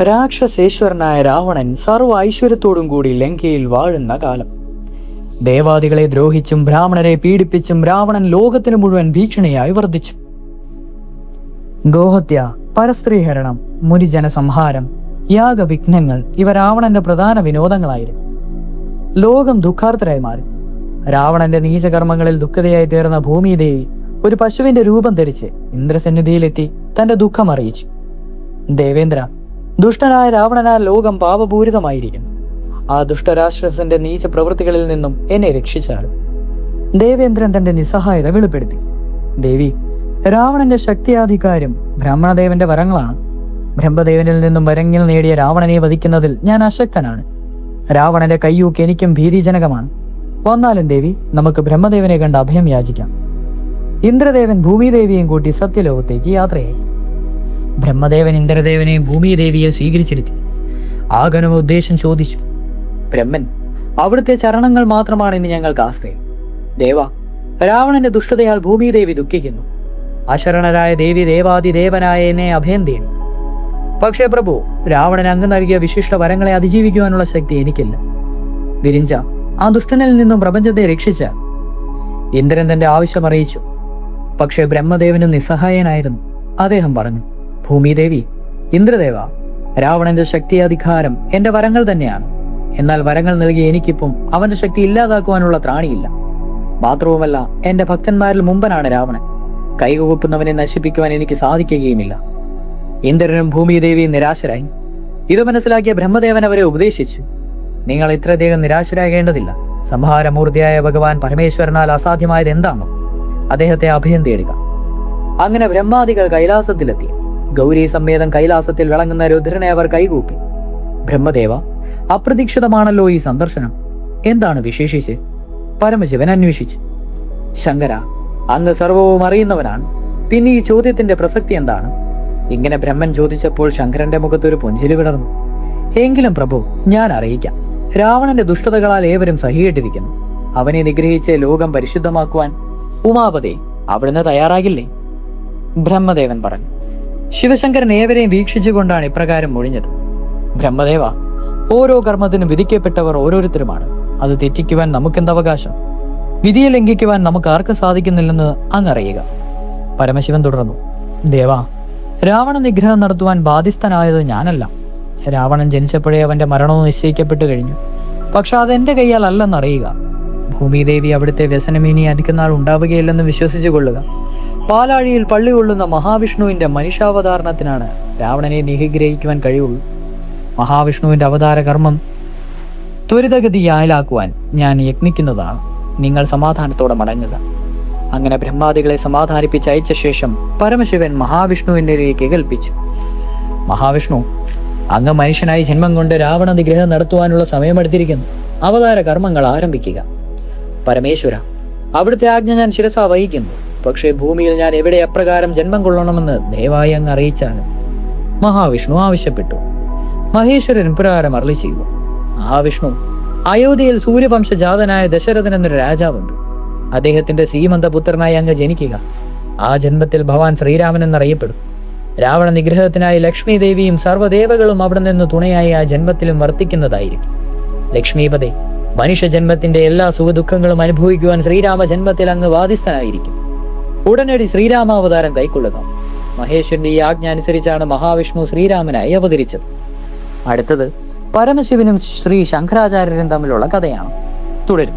രാക്ഷസേശ്വരനായ രാവണൻ സർവ്വ ഐശ്വര്യത്തോടും കൂടി ലങ്കയിൽ വാഴുന്ന കാലം. ദേവാദികളെ ദ്രോഹിച്ചും ബ്രാഹ്മണരെ പീഡിപ്പിച്ചും രാവണൻ ലോകത്തിന് മുഴുവൻ ഭീഷണിയായി വർദ്ധിച്ചു. ഗോഹത്യ, പരസ്ത്രീഹരണം, മുനിജന സംഹാരം, യാഗവിഘ്നങ്ങൾ ഇവ രാവണന്റെ പ്രധാന വിനോദങ്ങളായിരുന്നു. ലോകം ദുഃഖാർത്തരായി മാറി. രാവണന്റെ നീചകർമ്മങ്ങളിൽ ദുഃഖതയായി തീർന്ന ഭൂമിദേവി ഒരു പശുവിന്റെ രൂപം ധരിച്ച് ഇന്ദ്രസന്നിധിയിലെത്തി തന്റെ ദുഃഖം അറിയിച്ചു. ദേവേന്ദ്ര, ദുഷ്ടനായ രാവണനാൽ ലോകം പാപപൂരിതമായിരിക്കുന്നു. ആ ദുഷ്ടരാക്ഷസന്റെ നീച പ്രവൃത്തികളിൽ നിന്നും എന്നെ രക്ഷിച്ചാലും. ദേവേന്ദ്രൻ തന്റെ നിസ്സഹായത വെളിപ്പെടുത്തി. ദേവി, രാവണന്റെ ശക്തിയാധികാരം ബ്രഹ്മദേവന്റെ വരങ്ങളാണ്. ബ്രഹ്മദേവനിൽ നിന്നും വരങ്ങൾ നേടിയ രാവണനെ വധിക്കുന്നതിൽ ഞാൻ അശക്തനാണ്. രാവണന്റെ കയ്യൂക്ക് എനിക്കും ഭീതിജനകമാണ്. വന്നാലും ദേവി, നമുക്ക് ബ്രഹ്മദേവനെ കണ്ട് അഭയം യാചിക്കാം. ഇന്ദ്രദേവൻ ഭൂമിദേവിയെയും കൂട്ടി സത്യലോകത്തേക്ക് യാത്രയായി. ബ്രഹ്മദേവൻ ഇന്ദ്രദേവനെയും ഭൂമിദേവിയെ സ്വീകരിച്ചിരുത്തി. ആഗമന ഉദ്ദേശം ചോദിച്ചു. ബ്രഹ്മൻ, അവിടുത്തെ ചരണങ്ങൾ മാത്രമാണ് ഇന്ന് ഞങ്ങൾക്ക് ആശ്രയം. ദേവ, രാവണന്റെ ദുഷ്ടതയാൽ ഭൂമിദേവി ദുഃഖിക്കുന്നു. അശരണരായ ദേവി ദേവാദിദേവനായ എന്നെ അഭയം തേടി. പക്ഷേ പ്രഭു, രാവണൻ അങ്ങ് നൽകിയ വിശിഷ്ട വരങ്ങളെ അതിജീവിക്കുവാനുള്ള ശക്തി എനിക്കില്ല. വിരിഞ്ച, ആ ദുഷ്ടനിൽ നിന്നും പ്രപഞ്ചത്തെ രക്ഷിച്ച. ഇന്ദ്രൻ തന്റെ ആവശ്യം അറിയിച്ചു. പക്ഷേ ബ്രഹ്മദേവനും നിസ്സഹായനായിരുന്നു. അദ്ദേഹം പറഞ്ഞു, ഭൂമിദേവി, ഇന്ദ്രദേവ, രാവണന്റെ ശക്തി അധികാരം എന്റെ വരങ്ങൾ തന്നെയാണ്. എന്നാൽ വരങ്ങൾ നൽകി എനിക്കിപ്പം അവന്റെ ശക്തി ഇല്ലാതാക്കുവാനുള്ള ത്രാണിയില്ല. മാത്രവുമല്ല, എന്റെ ഭക്തന്മാരിൽ മുമ്പനാണ് രാവണൻ. കൈകുപ്പുന്നവനെ നശിപ്പിക്കുവാൻ എനിക്ക് സാധിക്കുകയുമില്ല. ഇന്ദ്രനും ഭൂമിദേവിയും നിരാശരായി. ഇത് മനസ്സിലാക്കിയ ബ്രഹ്മദേവൻ അവരെ ഉപദേശിച്ചു. നിങ്ങൾ ഇത്രയധികം നിരാശരാകേണ്ടതില്ല. സംഹാരമൂർത്തിയായ ഭഗവാൻ പരമേശ്വരനാൽ അസാധ്യമായത് എന്താണോ അദ്ദേഹത്തെ അഭയം തേടുക. അങ്ങനെ ബ്രഹ്മാദികൾ കൈലാസത്തിലെത്തി. ഗൗരി സമേതം കൈലാസത്തിൽ വിളങ്ങുന്ന രുദ്രനെ അവർ കൈകൂപ്പി. ബ്രഹ്മദേവ, അപ്രതീക്ഷിതമാണല്ലോ ഈ സന്ദർശനം. എന്താണ് വിശേഷിച്ച്? പരമശിവൻ അന്വേഷിച്ചു. ശങ്കര, അങ്ങ് സർവവും അറിയുന്നവനാണ്. പിന്നെ ഈ ചോദ്യത്തിന്റെ പ്രസക്തി എന്താണ്? ഇങ്ങനെ ബ്രഹ്മൻ ചോദിച്ചപ്പോൾ ശങ്കരന്റെ മുഖത്തൊരു പുഞ്ചിരി വിടർന്നു. എങ്കിലും പ്രഭു, ഞാൻ അറിയിക്കാം. രാവണന്റെ ദുഷ്ടതകളാൽ ഏവരും സഹികെട്ടിരിക്കുന്നു. അവനെ നിഗ്രഹിച്ച് ലോകം പരിശുദ്ധമാക്കുവാൻ ഉമാപതി അവിടുന്ന് തയ്യാറാകില്ലേ? ബ്രഹ്മദേവൻ പറഞ്ഞു. ശിവശങ്കരൻ ഏവരെയും വീക്ഷിച്ചുകൊണ്ടാണ് ഇപ്രകാരം മൊഴിഞ്ഞത്. ബ്രഹ്മദേവ, ഓരോ കർമ്മത്തിനും വിധിക്കപ്പെട്ടവർ ഓരോരുത്തരുമാണ്. അത് തെറ്റിക്കുവാൻ നമുക്കെന്തവകാശം? വിധിയെ ലംഘിക്കുവാൻ നമുക്ക് ആർക്കും സാധിക്കുന്നില്ലെന്ന് അങ്ങറിയുക. പരമശിവൻ തുടർന്നു. ദേവ, രാവണ നിഗ്രഹം നടത്തുവാൻ ബാധ്യസ്ഥനായത് ഞാനല്ല. രാവണൻ ജനിച്ചപ്പോഴേ അവന്റെ മരണവും നിശ്ചയിക്കപ്പെട്ടു കഴിഞ്ഞു. പക്ഷെ അതെന്റെ കൈയാൽ അല്ലെന്നറിയുക. ഭൂമിദേവി അവിടുത്തെ വ്യസനമിനി അധികം നാൾ ഉണ്ടാവുകയില്ലെന്ന് വിശ്വസിച്ചു കൊള്ളുക. പാലാഴിയിൽ പള്ളി കൊള്ളുന്ന മഹാവിഷ്ണുവിന്റെ മനുഷ്യാവതാരണത്തിനാണ് രാവണനെ നിഗ്രഹിക്കുവാൻ കഴിയുള്ളൂ. മഹാവിഷ്ണുവിന്റെ അവതാര കർമ്മം ത്വരിതഗതിയാലാക്കുവാൻ ഞാൻ യത്നിക്കുന്നതാണ്. നിങ്ങൾ സമാധാനത്തോടെ മടങ്ങുക. അങ്ങനെ ബ്രഹ്മാദികളെ സമാധാനിപ്പിച്ച് അയച്ച ശേഷം പരമശിവൻ മഹാവിഷ്ണുവിൻ്റെ കൽപ്പിച്ചു. മഹാവിഷ്ണു, അങ്ങ് മനുഷ്യനായി ജന്മം കൊണ്ട് രാവണ നിഗ്രഹം നടത്തുവാനുള്ള സമയമെടുത്തിരിക്കുന്നു. അവതാര കർമ്മങ്ങൾ ആരംഭിക്കുക. പരമേശ്വര, അവിടുത്തെ ആജ്ഞ ഞാൻ ശിരസാ വഹിക്കുന്നു. പക്ഷേ ഭൂമിയിൽ ഞാൻ എവിടെ എപ്രകാരം ജന്മം കൊള്ളണമെന്ന് ദയവായി അങ്ങ് അറിയിച്ചാലും. മഹാവിഷ്ണു ആവശ്യപ്പെട്ടു. മഹേശ്വരൻ ഇപ്രകാരം അരുളി ചെയ്തു. മഹാവിഷ്ണു, അയോധ്യയിൽ സൂര്യവംശജാതനായ ദശരഥൻ എന്നൊരു രാജാവുണ്ട്. അദ്ദേഹത്തിന്റെ സീമന്തപുത്രനായി അങ്ങ് ജനിക്കുക. ആ ജന്മത്തിൽ ഭഗവാൻ ശ്രീരാമൻ എന്നറിയപ്പെടും. രാവണ നിഗ്രഹത്തിനായി ലക്ഷ്മി ദേവിയും സർവ്വദേവകളും അവിടെ നിന്ന് തുണയായി ആ ജന്മത്തിലും വർത്തിക്കുന്നതായിരിക്കും. ലക്ഷ്മീപദേ, മനുഷ്യജന്മത്തിന്റെ എല്ലാ സുഖദുഃഖങ്ങളും അനുഭവിക്കുവാൻ ശ്രീരാമ ജന്മത്തിൽ അങ്ങ് ബാധ്യസ്ഥനായിരിക്കും. ഉടനടി ശ്രീരാമാവതാരം കൈക്കൊള്ളുക. മഹേശ്വരന്റെ ഈ ആജ്ഞ അനുസരിച്ചാണ് മഹാവിഷ്ണു ശ്രീരാമനായി അവതരിച്ചത്. അടുത്തത് പരമശിവനും ശ്രീ ശങ്കരാചാര്യരും തമ്മിലുള്ള കഥയാണ്. തുടരും.